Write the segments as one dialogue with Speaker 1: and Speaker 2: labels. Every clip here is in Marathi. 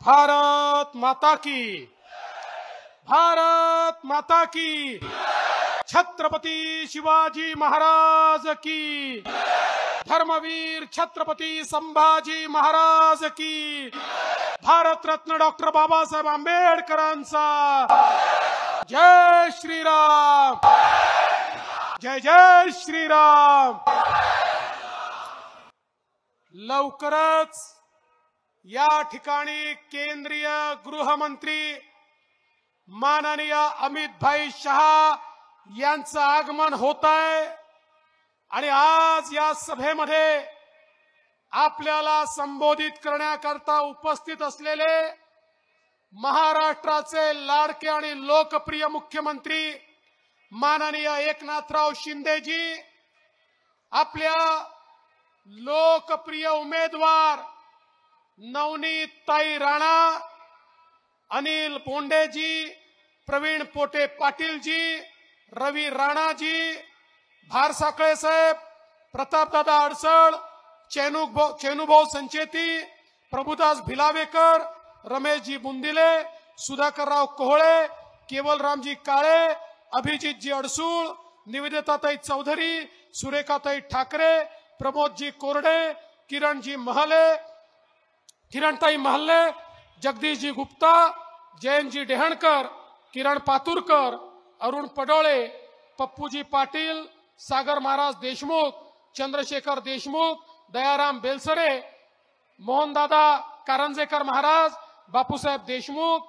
Speaker 1: भारत माता की, भारत माता की, छत्रपति शिवाजी महाराज की, धर्मवीर छत्रपति संभाजी महाराज की, भारत रत्न डॉक्टर बाबासाहेब आंबेडकरांचा जय श्रीराम, जय जय श्रीराम। लवकरच या ठिकाणी केंद्रीय गृहमंत्री माननीय अमित भाई शहा यांचं आगमन होत आहे आणि आज या सभेमध्ये आपल्याला संबोधित करण्याकरता उपस्थित असलेले महाराष्ट्राचे लाडके आणि लोकप्रिय मुख्यमंत्री माननीय एकनाथराव शिंदेजी, आपल्या लोकप्रिय उमेदवार नवनीतताई राणा, अनिल बोंडेजी, प्रवीण पोटे पाटीलजी, रवी राणाजी, भारसाखळे साहेब, प्रतापदादा अडसळ, चेनुभाऊ संचेती, प्रभुदास भिलावेकर, रमेशजी बुंदिले, सुधाकरराव कोहळे, केवलरामजी काळे, अभिजितजी अडसूळ, निवेदिताताई चौधरी, सुरेखाताई ठाकरे, प्रमोदजी कोरडे, किरणताई महल्ले, जगदीशजी गुप्ता, जयंतजी डेहणकर, किरण पातुरकर, अरुण पडोळे, पप्पूजी पाटील, सागर महाराज देशमुख, चंद्रशेखर देशमुख, दयाराम बेलसरे, मोहनदादा कारंजेकर महाराज, बापूसाहेब देशमुख,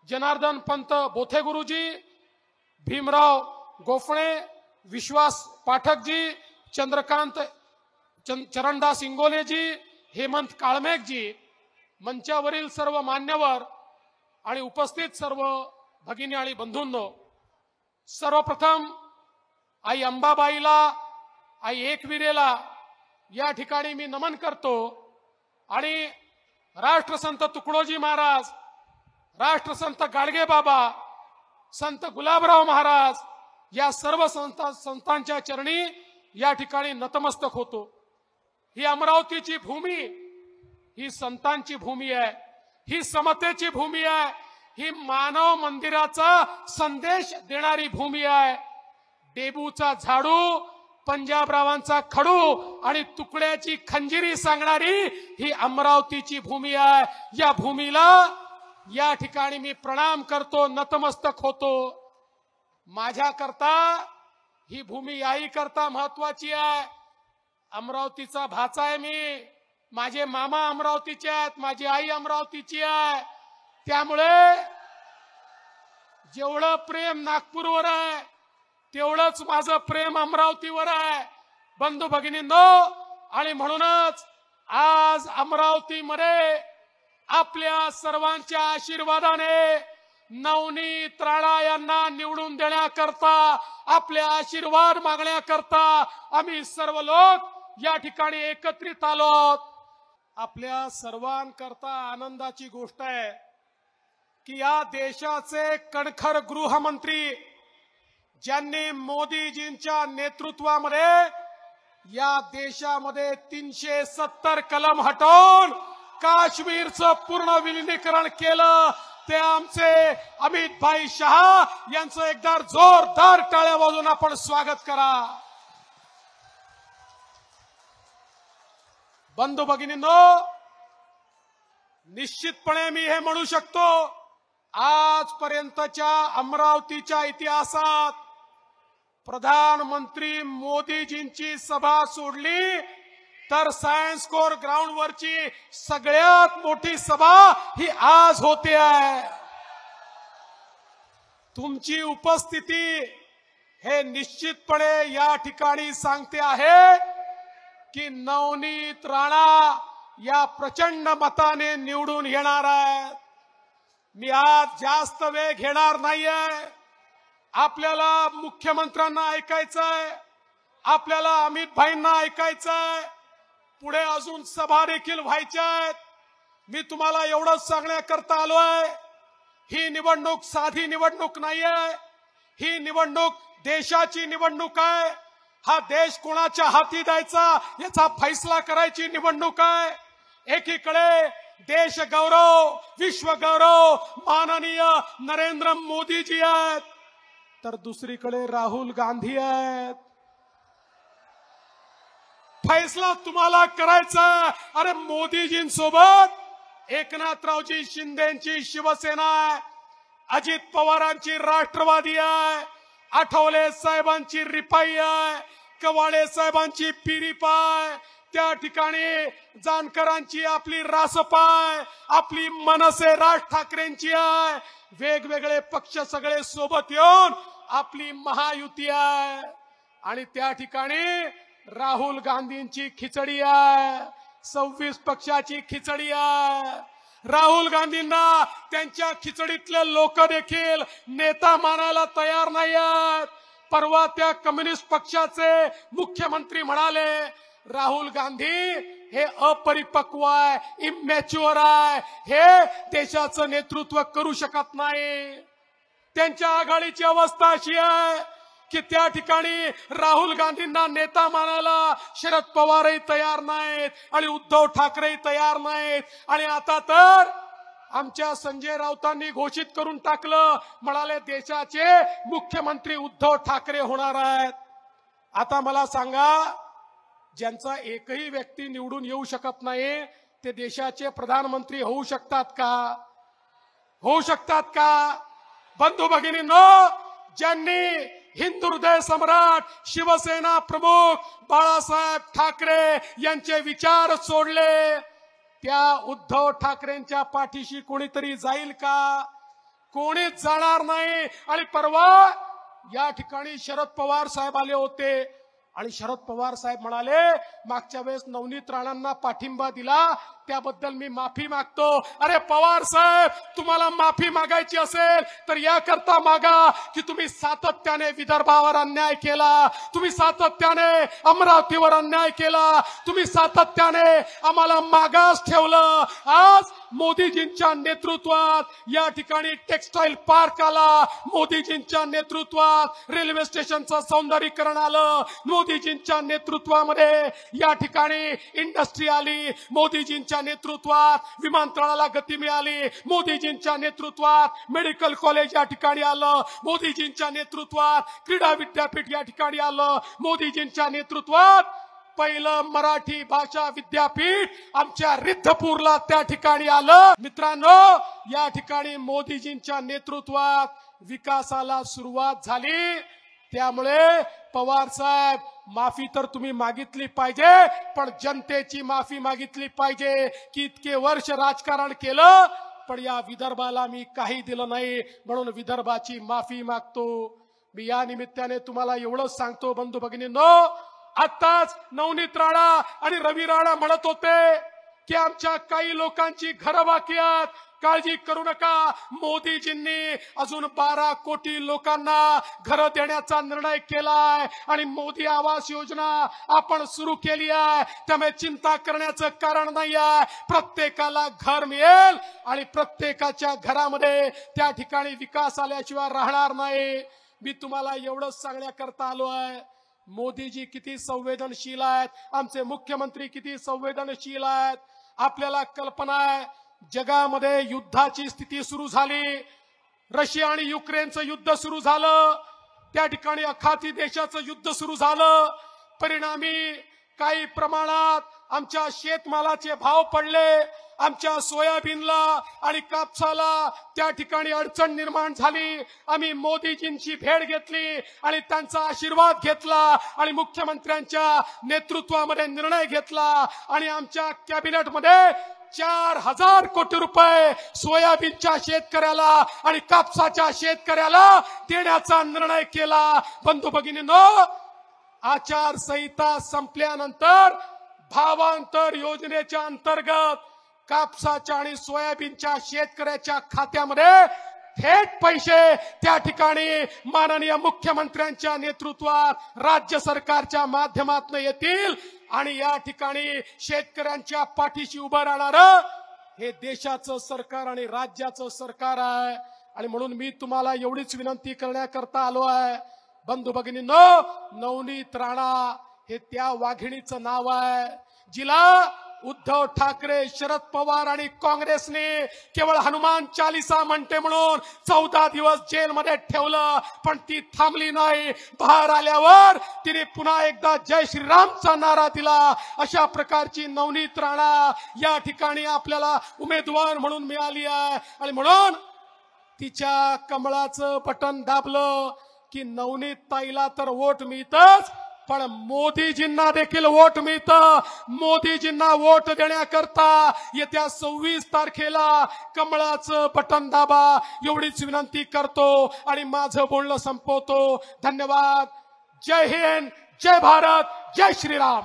Speaker 1: जनार्दन पंत बोथेगुरुजी, भीमराव गोफणे, विश्वास पाठकजी, चंद्रकांत चरणदास इंगोलेजी, हेमंत काळमेघजी, मंचावरील सर्व मान्यवर आणि उपस्थित सर्व भगिनी आणि बंधूंनो, सर्वप्रथम आई अंबाबाईला, आई एकविरेला या ठिकाणी मी नमन करतो आणि राष्ट्रसंत तुकडोजी महाराज, राष्ट्रसंत गाडगे बाबा, संत गुलाबराव महाराज या सर्व संतांच्या चरणी या ठिकाणी नतमस्तक होतो। ही अमरावतीची भूमी ही संतांची भूमी आहे, ही समतेची भूमी आहे, ही मानव मंदिराचा संदेश देणारी भूमी आहे। डेबूचा झाडू, पंजाबरावांचा खडू आणि तुकड्याची खंजिरी सांगणारी ही अमरावतीची भूमी आहे। या भूमीला या ठिकाणी मी प्रणाम करतो, नतमस्तक होतो। माझ्या करता ही भूमी याही करता महत्वाची आहे। अमरावतीचा भाचा आहे मी, माझे मामा अमरावतीचे आहेत, माझी आई अमरावतीची आहे। त्यामुळे जेवढं प्रेम नागपूरवर आहे तेवढंच माझं प्रेम अमरावतीवर आहे बंधू भगिनींनो। आणि म्हणूनच आज अमरावतीमध्ये आपल्या सर्वांच्या आशीर्वादाने नवनीत राणा यांना निवडून देण्याकरता, आपल्या आशीर्वाद मागण्याकरता आम्ही सर्व लोक या ठिकाणी एकत्रित आलो आहोत। आपल्या सर्वांकरता आनंदाची गोष्ट आहे की या देशाचे कणखर गृहमंत्री, ज्यांनी मोदीजींच्या नेतृत्वामध्ये या देशामध्ये 370 कलम हटवून काश्मीरचं पूर्ण विलीनीकरण केलं, ते आमचे अमित भाई शहा यांचं एकदा जोरदार टाळ्या वाजवून आपण स्वागत करा। बंधू भगिनींनो, निश्चितपणे मी हे म्हणू शकतो, आजपर्यंतच्या अमरावतीच्या इतिहासात प्रधानमंत्री मोदीजींची सभा सोडली तर सायन्स कोर ग्राउंड वरची सगळ्यात मोठी सभा ही आज होते आहे। तुमची उपस्थिती हे निश्चितपणे या ठिकाणी सांगते आहे की नवनीत राणा या प्रचंड मताने निवडून येणार आहे। मी आज जास्त वेळ घेणार नाहीये। आपल्याला मुख्यमंत्र्यांना ऐकायचंय, आपल्याला अमित भाईंना ऐकायचंय, पुढे अजून सभा देखील व्हायच्या आहेत। मी तुम्हाला एवढंच सांगण्याकरता आलोय, ही निवडणूक साधी निवडणूक नाहीये, ही निवडणूक देशाची निवडणूक आहे। हा देश कोणाच्या हाती द्यायचा याचा फैसला करायची निवडणूक आहे। एकीकडे देश गौरव, विश्व गौरव माननीय नरेंद्र मोदीजी आहेत, तर दुसरीकडे राहुल गांधी आहेत. फैसला तुम्हाला करायचा. अरे मोदीजींसोबत एकनाथरावजी शिंदेची शिवसेना आहे, अजित पवारांची राष्ट्रवादी आहे, आठवले साहेबांची रिपाई आहे, कवाळे साहेबांची पिरिपा आहे, त्या ठिकाणी जानकरांची आपली रासपा आहे, आपली मनसे राज ठाकरेंची आहे. वेगवेगळे पक्ष सगळे सोबत येऊन आपली महायुती आहे. आणि त्या ठिकाणी राहुल गांधींची खिचडी आहे, 26 पक्षाची खिचडी आहे. राहुल गांधींना त्यांच्या खिचडीतले लोक देखील नेता मानायला तयार नाही आहेत. परवा त्या कम्युनिस्ट पक्षाचे मुख्यमंत्री म्हणाले राहुल गांधी हे अपरिपक्व आहे, इमॅच्युअर आहे, हे देशाचं नेतृत्व करू शकत नाही. त्यांच्या आघाडीची अवस्था अशी आहे की त्या ठिकाणी राहुल गांधींना नेता मानायला शरद पवारही तयार नाहीत आणि उद्धव ठाकरेही तयार नाहीत. आणि आता तर आमच्या संजय राऊतांनी घोषित करून टाकलं, म्हणाले देशाचे मुख्यमंत्री उद्धव ठाकरे होणार आहेत. आता मला सांगा, ज्यांचा एकही व्यक्ती निवडून येऊ शकत नाही ते देशाचे प्रधानमंत्री होऊ शकतात का? होऊ शकतात का? बंधू भगिनींनो, ज्यांनी हिंदू हृदय सम्राट शिवसेना प्रमुख बाळासाहेब ठाकरे यांचे विचार सोडले, त्या उद्धव ठाकरेंच्या पाठीशी कोणीतरी जाईल का? कोणीच जाणार नाही. आणि परवा या ठिकाणी शरद पवार साहेब आले होते आणि शरद पवार साहेब म्हणाले मागच्या वेळेस नवनीत राणांना पाठिंबा दिला त्याबद्दल मी माफी मागतो. अरे पवार साहेब, तुम्हाला माफी मागायची असेल तर याकरता मागा की तुम्ही सातत्याने विदर्भावर अन्याय केला, तुम्ही सातत्याने अमरावतीवर अन्याय केला, तुम्ही सातत्याने आम्हाला मागास ठेवलं. आज मोदीजींच्या नेतृत्वात या ठिकाणी टेक्सटाईल पार्क आला, मोदीजींच्या नेतृत्वात रेल्वे स्टेशनचं सौंदर्यीकरण आलं, मोदीजींच्या नेतृत्वामध्ये या ठिकाणी इंडस्ट्री आली, मोदीजींच्या नेतृत्वात विमानतळाला गती मिळाली, मोदीजींच्या नेतृत्वात मेडिकल कॉलेज या ठिकाणी आलं, मोदीजींच्या नेतृत्वात क्रीडा विद्यापीठ या ठिकाणी आलं, मोदीजींच्या नेतृत्वात पहिलं मराठी भाषा विद्यापीठ आमच्या रिद्धपूरला त्या ठिकाणी आलं. मित्रांनो, या ठिकाणी मोदीजींच्या नेतृत्वात विकासाला सुरुवात झाली. त्यामुळे पवार साहेब, माफी तर तुम्ही मागितली पाहिजे, पण जनतेची माफी मागितली पाहिजे की इतके वर्ष राजकारण केलं पण या विदर्भाला मी काही दिलं नाही, म्हणून विदर्भाची माफी मागतो. मी या निमित्ताने तुम्हाला एवढंच सांगतो बंधू भगिनींनो, आताच नवनीत राणा आणि रवी राणा म्हणत होते की आमच्या काही लोकांची घरं बाकी आहेत, काळजी करू नका, मोदीजींनी अजून 12 कोटी लोकांना घरं देण्याचा निर्णय केलाय आणि मोदी आवास योजना आपण सुरू केली आहे, त्यामुळे चिंता करण्याचं कारण नाही आहे. प्रत्येकाला घर मिळेल आणि प्रत्येकाच्या घरामध्ये त्या ठिकाणी विकास आल्याशिवाय राहणार नाही. मी तुम्हाला एवढंच सांगण्याकरता आलो आहे, मोदीजी किती संवेदनशील आहेत, आमचे मुख्यमंत्री किती संवेदनशील आहेत. आपल्याला कल्पना आहे, जगामध्ये युद्धाची स्थिती सुरू झाली, रशिया आणि युक्रेनचं युद्ध सुरू झालं, त्या ठिकाणी अखाती देशाचं युद्ध सुरू झालं. परिणामी काही प्रमाणात आमच्या शेतमालाचे भाव पडले, आमच्या सोयाबीनला आणि कापसाला त्या ठिकाणी अडचण निर्माण झाली. आम्ही मोदीजींची भेट घेतली आणि त्यांचा आशीर्वाद घेतला आणि मुख्यमंत्र्यांच्या नेतृत्वामध्ये निर्णय घेतला आणि आमच्या कॅबिनेटमध्ये 4000 कोटी रुपये सोयाबीनच्या शेतकऱ्याला आणि कापसाच्या शेतकऱ्याला देण्याचा निर्णय केला. बंधू भगिनींनो, आचारसंहिता संपल्यानंतर भावांतर योजनेच्या अंतर्गत कापसाच्या आणि सोयाबीनच्या शेतकऱ्याच्या खात्यामध्ये थेट पैसे त्या ठिकाणी माननीय मुख्यमंत्र्यांच्या नेतृत्वात राज्य सरकारच्या माध्यमातून येतील आणि या ठिकाणी शेतकऱ्यांच्या पाठीशी उभं राहणारं हे देशाचं सरकार आणि राज्याचं सरकार आहे. आणि म्हणून मी तुम्हाला एवढीच विनंती करण्याकरता आलो आहे, बंधू भगिनींनो, नवनीत राणा हे त्या वाघिणीचं नाव आहे जिला उद्धव ठाकरे, शरद पवार आणि काँग्रेसने केवळ हनुमान चालीसा म्हणते म्हणून 14 दिवस जेलमध्ये ठेवलं, पण ती थांबली नाही. बाहेर आल्यावर तिने पुन्हा एकदा जय श्रीरामचा नारा दिला. अशा प्रकारची नवनीत राणा या ठिकाणी आपल्याला उमेदवार म्हणून मिळाली आहे. आणि म्हणून तिच्या कमळाचं बटन दाबलं की नवनीत ताईला तर वोट मिळतच, पण मोदीजींना देखील वोट मिळतं. मोदीजींना वोट देण्याकरता येत्या 26 तारखेला कमळाचं बटन दाबा एवढीच विनंती करतो आणि माझं बोलणं संपवतो. धन्यवाद. जय हिंद, जय भारत, जय श्रीराम.